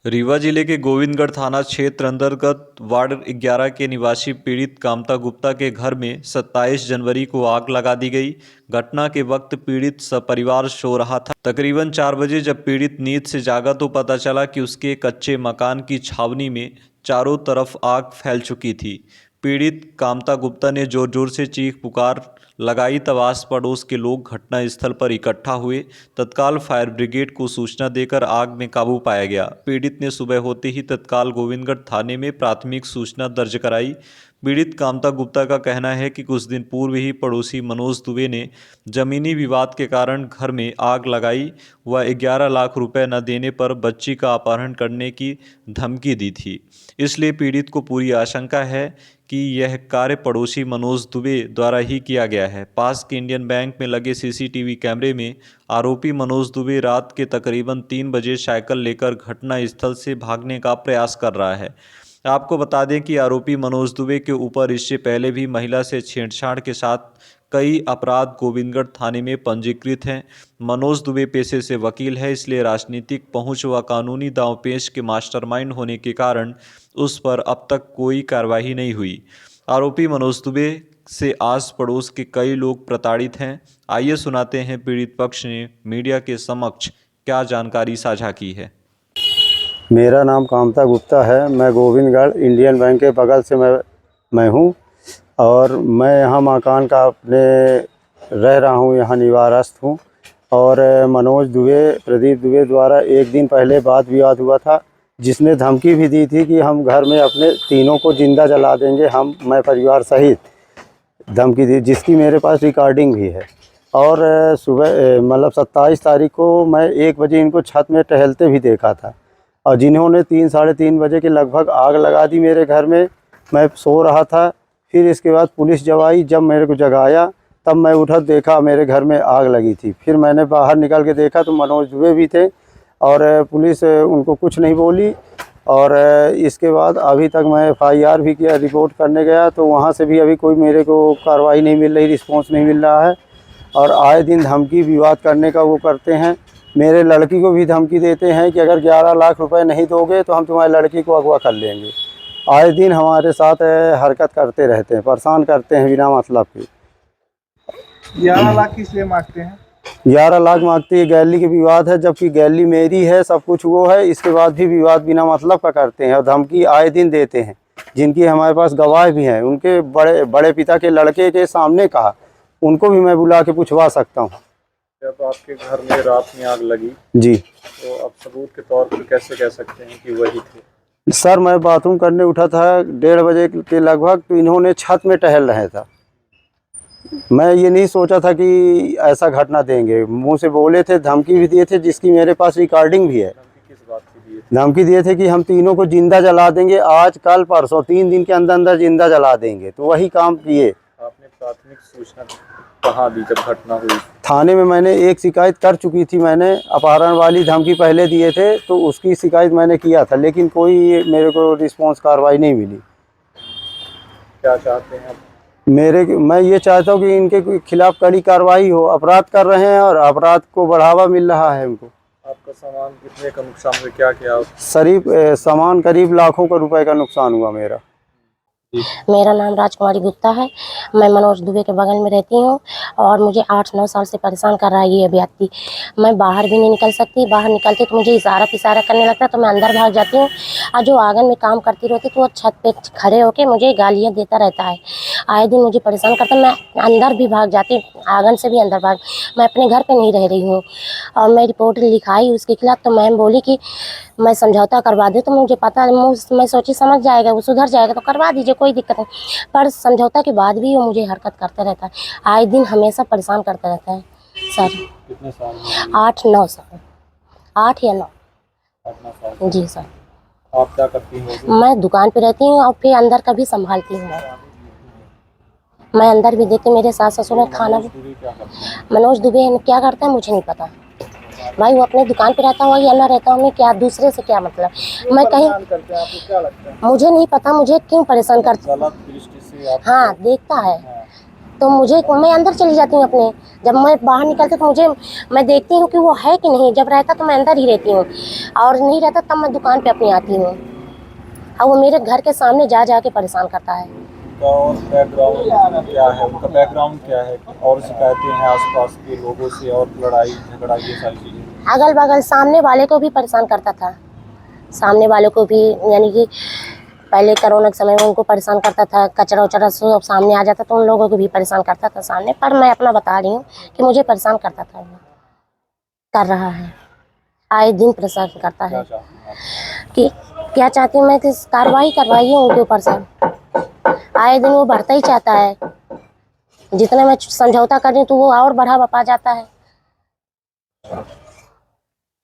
रीवा जिले के गोविंदगढ़ थाना क्षेत्र अंतर्गत वार्ड 11 के निवासी पीड़ित कामता गुप्ता के घर में 27 जनवरी को आग लगा दी गई। घटना के वक्त पीड़ित सपरिवार सो रहा था। तकरीबन 4 बजे जब पीड़ित नींद से जागा तो पता चला कि उसके कच्चे मकान की छावनी में चारों तरफ आग फैल चुकी थी। पीड़ित कामता गुप्ता ने जोर जोर से चीख पुकार लगाई तब आस पड़ोस के लोग घटनास्थल पर इकट्ठा हुए। तत्काल फायर ब्रिगेड को सूचना देकर आग में काबू पाया गया। पीड़ित ने सुबह होते ही तत्काल गोविंदगढ़ थाने में प्राथमिक सूचना दर्ज कराई। पीड़ित कामता गुप्ता का कहना है कि कुछ दिन पूर्व ही पड़ोसी मनोज दुबे ने जमीनी विवाद के कारण घर में आग लगाई व 11 लाख रुपए न देने पर बच्ची का अपहरण करने की धमकी दी थी। इसलिए पीड़ित को पूरी आशंका है कि यह कार्य पड़ोसी मनोज दुबे द्वारा ही किया गया है। पास के इंडियन बैंक में लगे सीसीटीवी कैमरे में आरोपी मनोज दुबे रात के तकरीबन 3 बजे साइकिल लेकर घटना स्थल से भागने का प्रयास कर रहा है। आपको बता दें कि आरोपी मनोज दुबे के ऊपर इससे पहले भी महिला से छेड़छाड़ के साथ कई अपराध गोविंदगढ़ थाने में पंजीकृत हैं। मनोज दुबे पेशे से वकील है, इसलिए राजनीतिक पहुंच व कानूनी दांवपेच के मास्टरमाइंड होने के कारण उस पर अब तक कोई कार्रवाई नहीं हुई। आरोपी मनोज दुबे से आस पड़ोस के कई लोग प्रताड़ित हैं। आइए सुनाते हैं पीड़ित पक्ष ने मीडिया के समक्ष क्या जानकारी साझा की है। मेरा नाम कामता गुप्ता है। मैं गोविंदगढ़ इंडियन बैंक के बगल से मैं हूँ और मैं यहाँ मकान का अपने रह रहा हूँ, यहाँ निवारस्थ हूँ। और मनोज दुबे, प्रदीप दुबे द्वारा एक दिन पहले वाद विवाद हुआ था, जिसने धमकी भी दी थी कि हम घर में अपने तीनों को जिंदा जला देंगे, मैं परिवार सहित धमकी दी, जिसकी मेरे पास रिकॉर्डिंग भी है। और सुबह मतलब 27 तारीख को मैं 1 बजे इनको छत में टहलते भी देखा था और जिन्होंने 3 साढ़े 3 बजे के लगभग आग लगा दी मेरे घर में। मैं सो रहा था। फिर इसके बाद पुलिस जब आई, जब मेरे को जगाया तब मैं उठा, देखा मेरे घर में आग लगी थी। फिर मैंने बाहर निकल के देखा तो मनोज दुबे भी थे और पुलिस उनको कुछ नहीं बोली। और इसके बाद अभी तक मैं FIR भी किया, रिपोर्ट करने गया तो वहाँ से भी अभी कोई मेरे को कार्रवाई नहीं मिल रही, रिस्पॉन्स नहीं मिल रहा है। और आए दिन धमकी विवाद करने का वो करते हैं। मेरे लड़की को भी धमकी देते हैं कि अगर 11 लाख रुपए नहीं दोगे तो हम तुम्हारी लड़की को अगवा कर लेंगे। आए दिन हमारे साथ हरकत करते रहते हैं, परेशान करते हैं बिना मतलब के। 11 लाख किस लिए मांगते हैं? 11 लाख मांगती है, गैली के विवाद है, जबकि गैली मेरी है, सब कुछ वो है। इसके बाद भी विवाद बिना मतलब का करते हैं और धमकी आए दिन देते हैं, जिनकी हमारे पास गवाह भी हैं। उनके बड़े पिता के लड़के के सामने कहा, उनको भी मैं बुला के पूछवा सकता हूँ। जब आपके घर में रात में आग लगी जी, तो आप सबूत के तौर पर कैसे कह सकते हैं कि वही थे? सर, मैं बाथरूम करने उठा था 1:30 बजे के लगभग, तो इन्होंने छत में टहल रहे था। मैं ये नहीं सोचा था कि ऐसा घटना देंगे। मुंह से बोले थे, धमकी भी दिए थे, जिसकी मेरे पास रिकॉर्डिंग भी है। धमकी किस बात की दी? धमकी दिए थे कि हम तीनों को जिंदा जला देंगे, आज कल परसों 3 दिन के अंदर अंदर जिंदा जला देंगे। तो वही काम किए। आपने प्राथमिक सूचना कहाँ दी जब घटना हुई? थाने में मैंने एक शिकायत कर चुकी थी। मैंने अपहरण वाली धमकी पहले दिए थे तो उसकी शिकायत मैंने किया था, लेकिन कोई मेरे को रिस्पॉन्स कार्रवाई नहीं मिली। क्या चाहते हैं आप? मैं ये चाहता हूँ कि इनके खिलाफ कड़ी कार्रवाई हो। अपराध कर रहे हैं और अपराध को बढ़ावा मिल रहा है उनको। आपका सामान कितने का नुकसान हुआ, क्या क्या? सामान करीब लाखों का रुपए का नुकसान हुआ मेरा। मेरा नाम राजकुमारी गुप्ता है। मैं मनोज दुबे के बगल में रहती हूँ और मुझे 8-9 साल से परेशान कर रहा है ये व्यक्ति। मैं बाहर भी नहीं निकल सकती, बाहर निकलती तो मुझे इशारा करने लगता है तो मैं अंदर भाग जाती हूँ। और जो आंगन में काम करती रहती तो वो छत पे खड़े होकर मुझे गालियाँ देता रहता है। आए दिन मुझे परेशान करता है। मैं अंदर भी भाग जाती हूँ, आंगन से भी अंदर भाग। मैं अपने घर पर नहीं रह रही हूँ और मैं रिपोर्ट लिखाई उसके खिलाफ, तो मैम बोली कि मैं समझौता करवा दे। तो मुझे पता, मैं सोची समझ जाएगा, वो सुधर जाएगा तो करवा दीजिए, कोई दिक्कत नहीं। पर समझौता के बाद भी वो मुझे हरकत करता रहता है। आए दिन हमेशा परेशान करता रहता है सर। कितने साल? 8-9 साल, 8 या 9। 8-9 साल। जी सर। आप क्या करती हो? मैं दुकान पे रहती हूँ और फिर अंदर का भी संभालती हूँ। मैं अंदर भी देती, मेरे सास ससुर खाना भी। मनोज दुबे क्या करता है मुझे नहीं पता भाई, वो अपने दुकान पे रहता हुआ या ना रहता हूँ, क्या दूसरे से क्या मतलब। मैं कहीं करते हैं, आपको क्या लगता है? मुझे नहीं पता मुझे क्यों परेशान करता। गलत दृष्टि से आप? हाँ, देखता है। तो मैं अंदर चली जाती हूँ अपने। जब मैं बाहर निकलती तो मैं देखती हूँ कि वो है कि नहीं। जब रहता तो मैं अंदर ही रहती हूँ, और नहीं रहता तब मैं दुकान पे अपनी आती हूँ। और वो मेरे घर के सामने जा जा के परेशान करता है। उनका और बैकग्राउंड क्या है, उनका बैकग्राउंड क्या है, और शिकायतें हैं आसपास के लोगों से, और लड़ाई झगड़ा, ये सारी चीज़ें? अगल बगल सामने वाले को भी परेशान करता था। सामने वालों को भी, यानी कि पहले कोरोना के समय में उनको परेशान करता था। कचरा उचरा सब सामने आ जाता तो उन लोगों को भी परेशान करता था सामने। पर मैं अपना बता रही हूँ कि मुझे परेशान करता था, वो कर रहा है, आए दिन परेशान करता क्या है। चाहते हैं आप? कि क्या चाहती हूँ मैं कि कार्रवाई करवाइए उनके ऊपर सर। आए दिन वो बढ़ता ही चाहता है। जितना मैं समझौता कर रही हूँ तो वो और बढ़ावा पा जाता है।